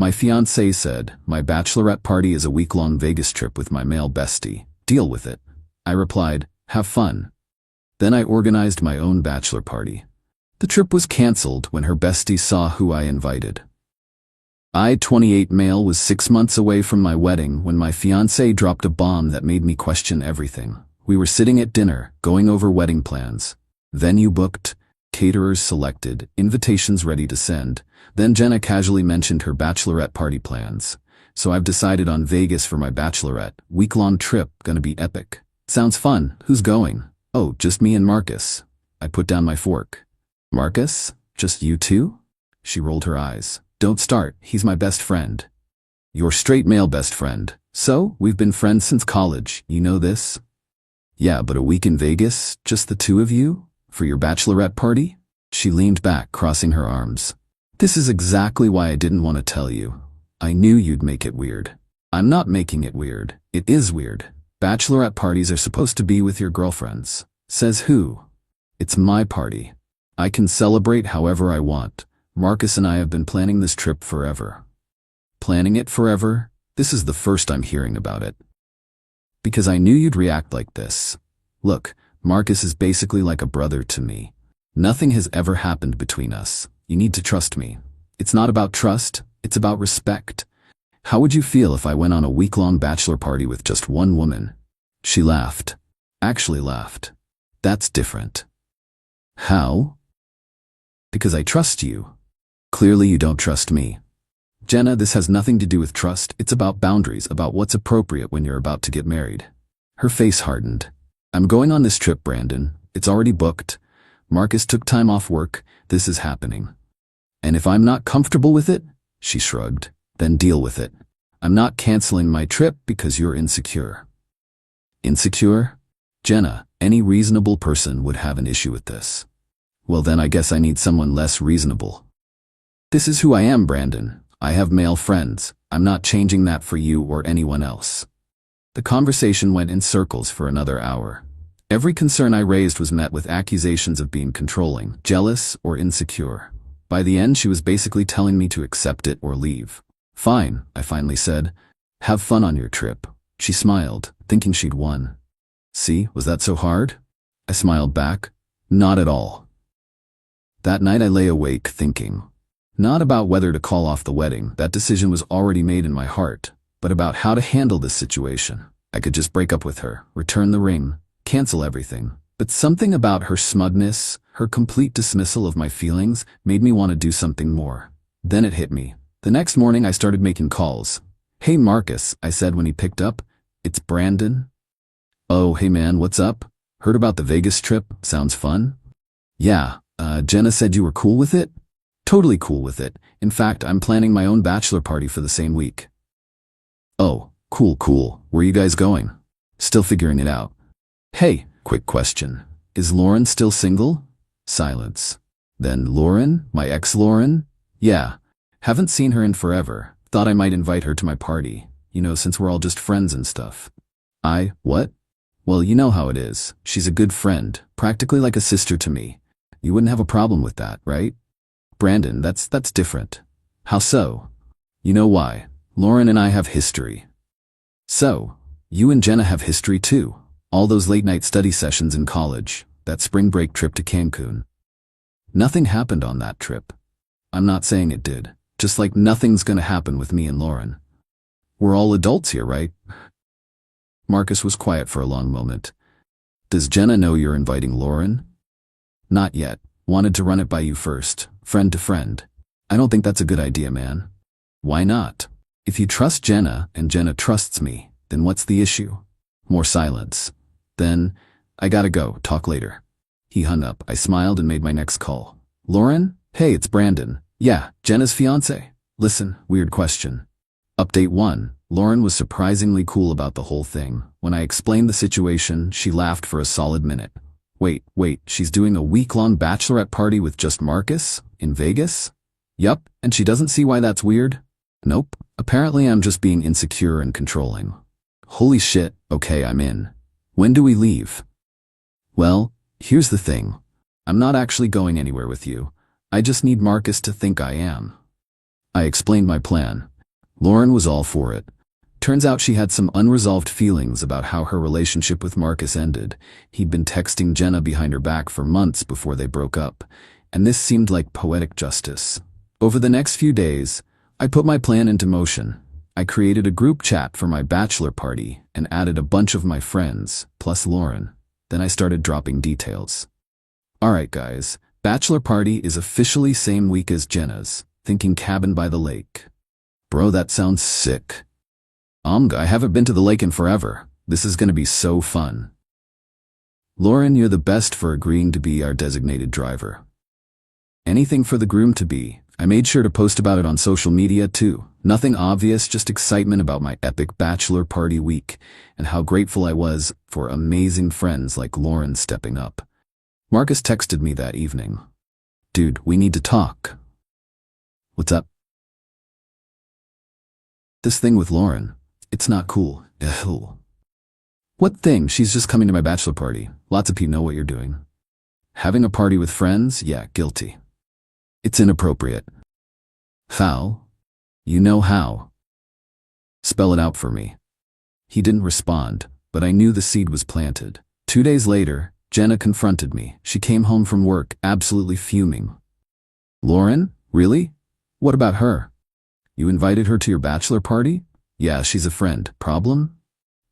My fiancée said, my bachelorette party is a week-long Vegas trip with my male bestie. Deal with it. I replied, have fun. Then I organized my own bachelor party. The trip was canceled when her bestie saw who I invited. I, 28 male, was 6 months away from my wedding when my fiancé dropped a bomb that made me question everything. We were sitting at dinner, going over wedding plans. Venue booked, caterers selected, invitations ready to send. Then Jenna casually mentioned her bachelorette party plans. So I've decided on Vegas for my bachelorette. Week-long trip, gonna be epic. Sounds fun. Who's going? Oh, just me and Marcus. I put down my fork. Marcus? Just you two? She rolled her eyes. Don't start, he's my best friend. Your straight male best friend. So, we've been friends since college, you know this? Yeah, but a week in Vegas, just the two of you? For your bachelorette party? She leaned back, crossing her arms. This is exactly why I didn't want to tell you. I knew you'd make it weird. I'm not making it weird. It is weird. Bachelorette parties are supposed to be with your girlfriends. Says who? It's my party. I can celebrate however I want. Marcus and I have been planning this trip forever. Planning it forever? This is the first I'm hearing about it. Because I knew you'd react like this. Look, Marcus is basically like a brother to me. Nothing has ever happened between us. You need to trust me. It's not about trust, it's about respect. How would you feel if I went on a week-long bachelor party with just one woman? She laughed. Actually laughed. That's different. How? Because I trust you. Clearly you don't trust me. Jenna, this has nothing to do with trust. It's about boundaries, about what's appropriate when you're about to get married. Her face hardened. I'm going on this trip, Brandon. It's already booked. Marcus took time off work. This is happening. And if I'm not comfortable with it, she shrugged, then deal with it. I'm not canceling my trip because you're insecure. Insecure? Jenna, any reasonable person would have an issue with this. Well then I guess I need someone less reasonable. This is who I am, Brandon. I have male friends. I'm not changing that for you or anyone else. The conversation went in circles for another hour. Every concern I raised was met with accusations of being controlling, jealous, or insecure. By the end, she was basically telling me to accept it or leave. Fine, I finally said. Have fun on your trip. She smiled, thinking she'd won. See, was that so hard? I smiled back. Not at all. That night I lay awake thinking. Not about whether to call off the wedding, that decision was already made in my heart, but about how to handle this situation. I could just break up with her, return the ring, cancel everything. But something about her smugness, her complete dismissal of my feelings, made me want to do something more. Then it hit me. The next morning I started making calls. Hey Marcus, I said when he picked up. It's Brandon. Oh, hey man, what's up? Heard about the Vegas trip? Sounds fun? Yeah, Jenna said you were cool with it? Totally cool with it. In fact, I'm planning my own bachelor party for the same week. Oh, cool. Where you guys going? Still figuring it out. Hey, quick question. Is Lauren still single? Silence. Then Lauren? My ex Lauren? Yeah. Haven't seen her in forever. Thought I might invite her to my party. You know, since we're all just friends and stuff. What? Well, you know how it is. She's a good friend, practically like a sister to me. You wouldn't have a problem with that, right? Brandon, that's different. How so? You know why. Lauren and I have history. So, you and Jenna have history too. All those late-night study sessions in college, that spring break trip to Cancun. Nothing happened on that trip. I'm not saying it did. Just like nothing's gonna happen with me and Lauren. We're all adults here, right? Marcus was quiet for a long moment. Does Jenna know you're inviting Lauren? Not yet. Wanted to run it by you first, friend to friend. I don't think that's a good idea, man. Why not? If you trust Jenna and Jenna trusts me, then what's the issue? More silence. Then, I gotta go, talk later. He hung up. I smiled and made my next call. Lauren? Hey, it's Brandon. Yeah, Jenna's fiancé. Listen, weird question. Update 1. Lauren was surprisingly cool about the whole thing. When I explained the situation, she laughed for a solid minute. Wait, she's doing a week-long bachelorette party with just Marcus? In Vegas? Yup, and she doesn't see why that's weird? Nope. Apparently I'm just being insecure and controlling. Holy shit, okay, I'm in. When do we leave? Well, here's the thing. I'm not actually going anywhere with you. I just need Marcus to think I am. I explained my plan. Lauren was all for it. Turns out she had some unresolved feelings about how her relationship with Marcus ended. He'd been texting Jenna behind her back for months before they broke up, and this seemed like poetic justice. Over the next few days, I put my plan into motion. I created a group chat for my bachelor party and added a bunch of my friends, plus Lauren. Then I started dropping details. Alright guys, bachelor party is officially same week as Jenna's, thinking cabin by the lake. Bro, that sounds sick. I haven't been to the lake in forever. This is gonna be so fun. Lauren, you're the best for agreeing to be our designated driver. Anything for the groom to be. I made sure to post about it on social media too. Nothing obvious, just excitement about my epic bachelor party week and how grateful I was for amazing friends like Lauren stepping up. Marcus texted me that evening. Dude, we need to talk. What's up? This thing with Lauren. It's not cool. Ugh. What thing? She's just coming to my bachelor party. Lots of people know what you're doing. Having a party with friends? Yeah, guilty. It's inappropriate. Foul? You know how. Spell it out for me. He didn't respond, but I knew the seed was planted. 2 days later, Jenna confronted me. She came home from work, absolutely fuming. Lauren? Really? What about her? You invited her to your bachelor party? Yeah, she's a friend. Problem?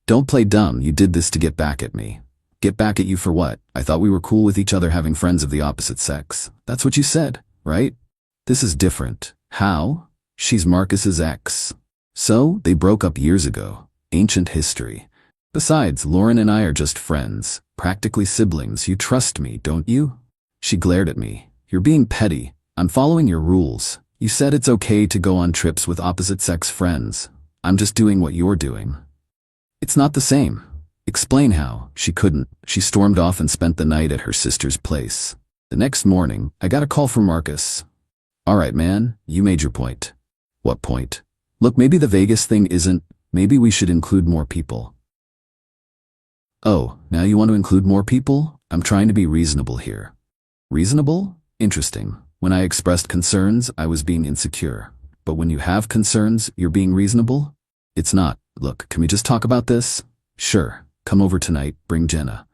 Don't play dumb. You did this to get back at me. Get back at you for what? I thought we were cool with each other having friends of the opposite sex. That's what you said, right? This is different. How? She's Marcus's ex. So, they broke up years ago. Ancient history. Besides, Lauren and I are just friends. Practically siblings. You trust me, don't you? She glared at me. You're being petty. I'm following your rules. You said it's okay to go on trips with opposite-sex friends. I'm just doing what you're doing. It's not the same. Explain how. She couldn't. She stormed off and spent the night at her sister's place. The next morning, I got a call from Marcus. Alright man, you made your point. What point? Look, maybe the Vegas thing isn't, maybe we should include more people. Oh, now you want to include more people? I'm trying to be reasonable here. Reasonable? Interesting. When I expressed concerns, I was being insecure. But when you have concerns, you're being reasonable? It's not. Look, can we just talk about this? Sure. Come over tonight, bring Jenna.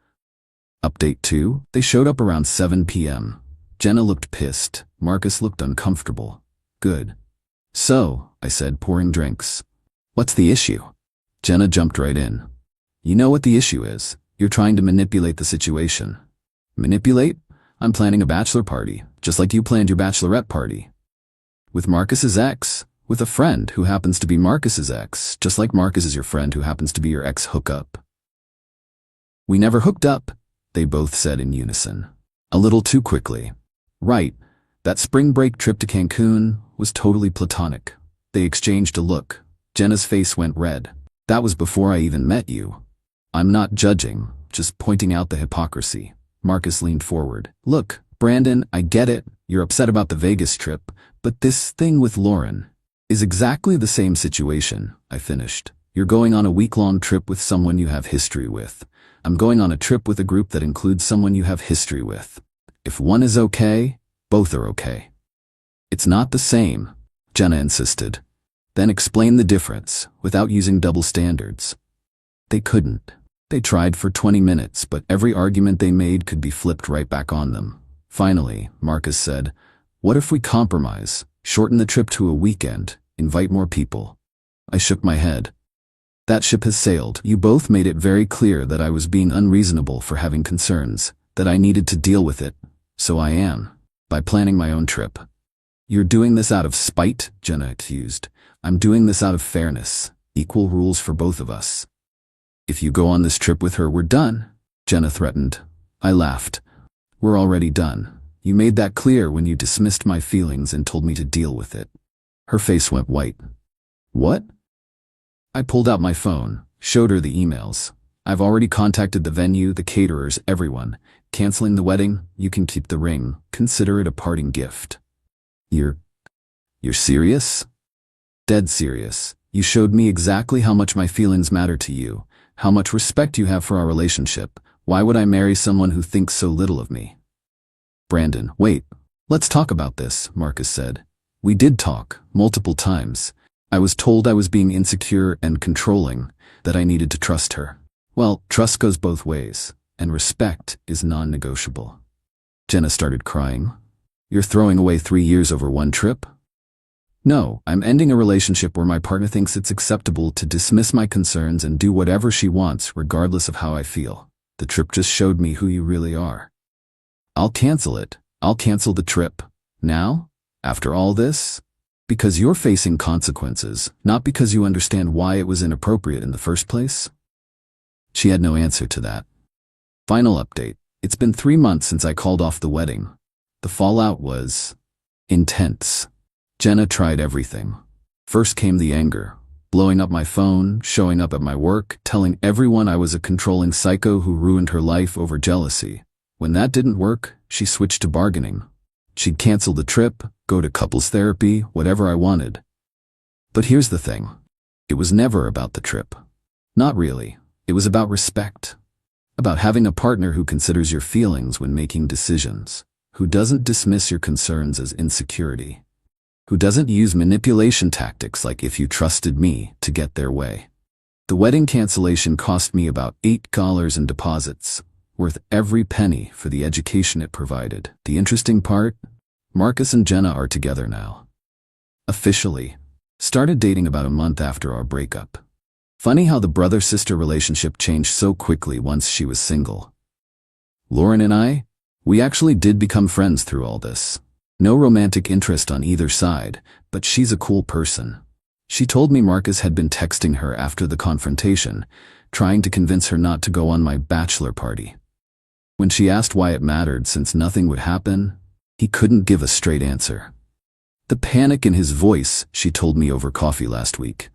Update 2. They showed up around 7 p.m. Jenna looked pissed. Marcus looked uncomfortable. Good. So, I said, pouring drinks. What's the issue? Jenna jumped right in. You know what the issue is. You're trying to manipulate the situation. Manipulate? I'm planning a bachelor party, just like you planned your bachelorette party. With Marcus's ex? With a friend who happens to be Marcus's ex, just like Marcus is your friend who happens to be your ex-hookup. We never hooked up, they both said in unison. A little too quickly. Right, that spring break trip to Cancun was totally platonic. They exchanged a look. Jenna's face went red. That was before I even met you. I'm not judging, just pointing out the hypocrisy. Marcus leaned forward. Look, Brandon, I get it. You're upset about the Vegas trip, but this thing with Lauren is exactly the same situation, I finished. You're going on a week-long trip with someone you have history with. I'm going on a trip with a group that includes someone you have history with. If one is okay, both are okay. It's not the same, Jenna insisted. Then explain the difference, without using double standards. They couldn't. They tried for 20 minutes, but every argument they made could be flipped right back on them. Finally, Marcus said, what if we compromise, shorten the trip to a weekend, invite more people? I shook my head. That ship has sailed. You both made it very clear that I was being unreasonable for having concerns, that I needed to deal with it. So I am, by planning my own trip. You're doing this out of spite, Jenna accused. I'm doing this out of fairness, equal rules for both of us. If you go on this trip with her, we're done, Jenna threatened. I laughed. We're already done. You made that clear when you dismissed my feelings and told me to deal with it. Her face went white. What? I pulled out my phone, showed her the emails. I've already contacted the venue, the caterers, everyone. Canceling the wedding, you can keep the ring. Consider it a parting gift. You're serious? Dead serious. You showed me exactly how much my feelings matter to you, how much respect you have for our relationship. Why would I marry someone who thinks so little of me? Brandon, wait. Let's talk about this, Marcus said. We did talk, multiple times. I was told I was being insecure and controlling, that I needed to trust her. Well, trust goes both ways, and respect is non-negotiable. Jenna started crying. You're throwing away 3 years over one trip? No, I'm ending a relationship where my partner thinks it's acceptable to dismiss my concerns and do whatever she wants regardless of how I feel. The trip just showed me who you really are. I'll cancel it. I'll cancel the trip. Now? After all this? Because you're facing consequences, not because you understand why it was inappropriate in the first place? She had no answer to that. Final update. It's been 3 months since I called off the wedding. The fallout was intense. Jenna tried everything. First came the anger, blowing up my phone, showing up at my work, telling everyone I was a controlling psycho who ruined her life over jealousy. When that didn't work, she switched to bargaining. She'd cancel the trip, go to couples therapy, whatever I wanted. But here's the thing. It was never about the trip. Not really. It was about respect. About having a partner who considers your feelings when making decisions, who doesn't dismiss your concerns as insecurity, who doesn't use manipulation tactics like "if you trusted me" to get their way. The wedding cancellation cost me about $8 in deposits, worth every penny for the education it provided. The interesting part? Marcus and Jenna are together now. Officially. Started dating about a month after our breakup. Funny how the brother-sister relationship changed so quickly once she was single. Lauren and I, we actually did become friends through all this. No romantic interest on either side, but she's a cool person. She told me Marcus had been texting her after the confrontation, trying to convince her not to go on my bachelor party. When she asked why it mattered since nothing would happen, he couldn't give a straight answer. The panic in his voice, she told me over coffee last week.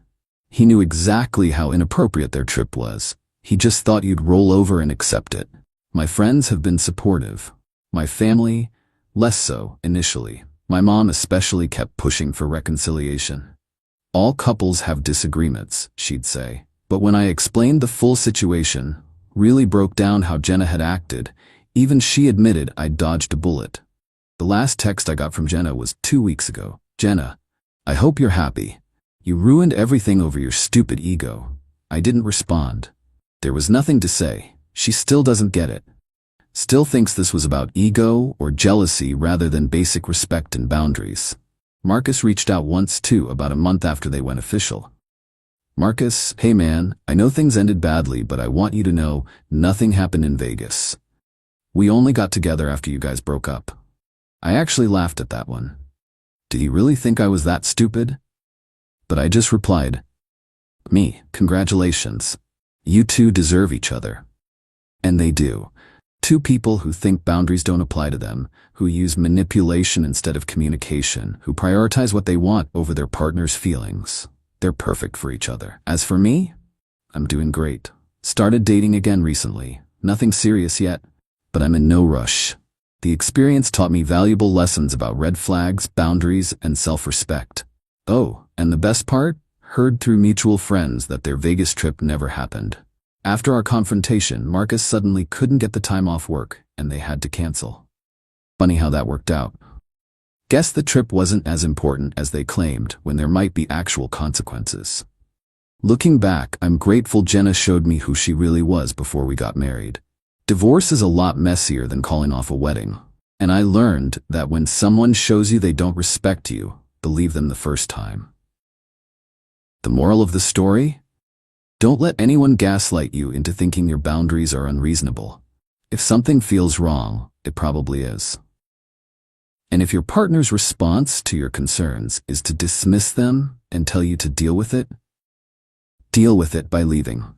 He knew exactly how inappropriate their trip was. He just thought you'd roll over and accept it. My friends have been supportive. My family, less so initially. My mom especially kept pushing for reconciliation. All couples have disagreements, she'd say. But when I explained the full situation, really broke down how Jenna had acted, even she admitted I'd dodged a bullet. The last text I got from Jenna was 2 weeks ago. Jenna, I hope you're happy. You ruined everything over your stupid ego. I didn't respond. There was nothing to say. She still doesn't get it. Still thinks this was about ego or jealousy rather than basic respect and boundaries. Marcus reached out once too, about a month after they went official. Marcus, hey man, I know things ended badly, but I want you to know nothing happened in Vegas. We only got together after you guys broke up. I actually laughed at that one. Did he really think I was that stupid? But I just replied, me, congratulations. You two deserve each other. And they do. Two people who think boundaries don't apply to them, who use manipulation instead of communication, who prioritize what they want over their partner's feelings. They're perfect for each other. As for me, I'm doing great. Started dating again recently. Nothing serious yet, but I'm in no rush. The experience taught me valuable lessons about red flags, boundaries, and self-respect. Oh, and the best part? Heard through mutual friends that their Vegas trip never happened. After our confrontation, Marcus suddenly couldn't get the time off work, and they had to cancel. Funny how that worked out. Guess the trip wasn't as important as they claimed when there might be actual consequences. Looking back, I'm grateful Jenna showed me who she really was before we got married. Divorce is a lot messier than calling off a wedding. And I learned that when someone shows you they don't respect you, believe them the first time. The moral of the story? Don't let anyone gaslight you into thinking your boundaries are unreasonable. If something feels wrong, it probably is. And if your partner's response to your concerns is to dismiss them and tell you to deal with it by leaving.